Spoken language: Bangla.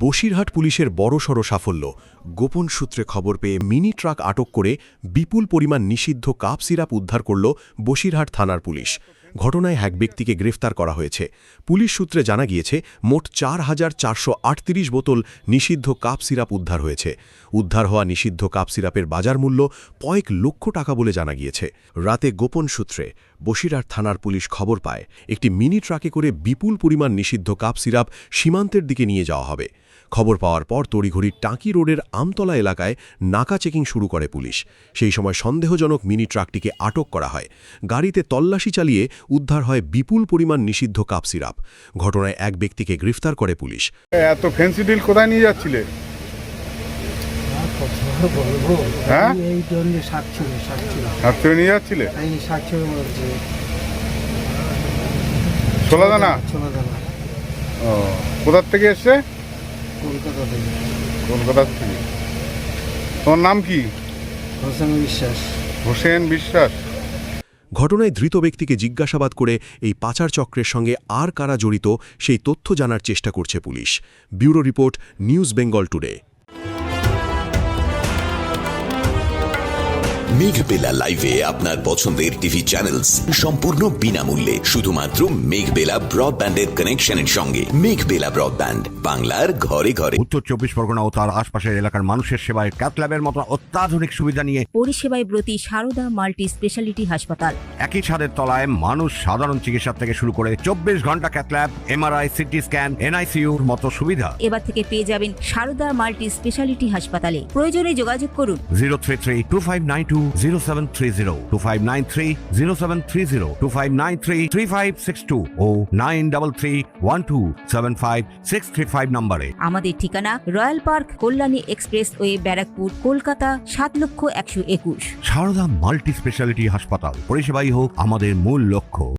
বসিরহাট পুলিশের বড়সড় সাফল্য। গোপন সূত্রে খবর পেয়ে মিনি ট্রাক আটক করে বিপুল পরিমাণ নিষিদ্ধ কাপ সিরাপ উদ্ধার করল বসিরহাট থানার পুলিশ। ঘটনায় এক ব্যক্তিকে গ্রেফতার করা হয়েছে। পুলিশ সূত্রে জানা গিয়েছে মোট ৪,৪৩৮ বোতল নিষিদ্ধ কাপ সিরাপ উদ্ধার হয়েছে। উদ্ধার হওয়া নিষিদ্ধ কাপ সিরাপের বাজার মূল্য কয়েক লক্ষ টাকা বলে জানা গিয়েছে। রাতে গোপন সূত্রে বসিরহাট থানার পুলিশ খবর পায় একটি মিনি ট্রাকে করে বিপুল পরিমাণ নিষিদ্ধ কাপ সিরাপ সীমান্তের দিকে নিয়ে যাওয়া হবে। খবর পাওয়ার পর তড়িঘড়ি টাঁকি রোডের আমতলা এলাকায় নাকা চেকিং শুরু করে পুলিশ। সেই সময় সন্দেহজনক মিনি ট্রাকটিকে আটক করা হয়। গাড়িতে তল্লাশি চালিয়ে উদ্ধার হয় বিপুল পরিমাণ নিষিদ্ধ কাপ সিরাপ। ঘটনায় এক ব্যক্তিকে গ্রেফতার করে পুলিশ। এত ফ্যান্সি ডিল কোথায় নিয়ে যাচ্ছিলে? হ্যাঁ, সাতক্ষীরা নিয়ে যাচ্ছিলে? ছোলাদানা। ও, কোথার থেকে এসছে? কলকাতা থেকে। তোমার নাম কি? হোসেন বিশ্বাস। ঘটনায় ধৃত ব্যক্তিকে জিজ্ঞাসাবাদ করে এই পাচার চক্রের সঙ্গে আর কারা জড়িত সেই তথ্য জানার চেষ্টা করছে police. Bureau report, news Bengal today. Meghbela লাইভে আপনার পছন্দের টিভি চ্যানেলস সম্পূর্ণ বিনামূল্যে শুধুমাত্র মেঘবেলা ব্রডব্যান্ডের কানেকশনের সঙ্গে। মেঘবেলা ব্রডব্যান্ড, বাংলার ঘরে ঘরে। উত্তর 24 পরগনা ও তার আশপাশের এলাকার মানুষের সেবায় ক্যাথল্যাবের মতো অত্যাধুনিক সুবিধা নিয়ে পরিষেবায় ব্রতী সারদা মাল্টি স্পেশালিটি হাসপাতাল। একই ছাদের তলায় মানুষ সাধারণ চিকিৎসা থেকে শুরু করে 24 ঘন্টা ক্যাথল্যাব, এমআরআই, সিটি স্ক্যান, এনআইসিইউর মতো সুবিধা এবার থেকে পেয়ে যাবেন সারদা মাল্টি স্পেশালিটি হাসপাতালে। প্রয়োজনে যোগাযোগ করুন 033-2592-0730, 2593-0730, 2593-3562 ও 9331275635 নম্বরে। আমাদের ঠিকানা royal park, Kalyani expressway, Barrackpore, Kolkata ৭,১২১। সারদা মাল্টি স্পেশালিটি হাসপাতাল, পরিষেবাই হোক আমাদের মূল লক্ষ্য।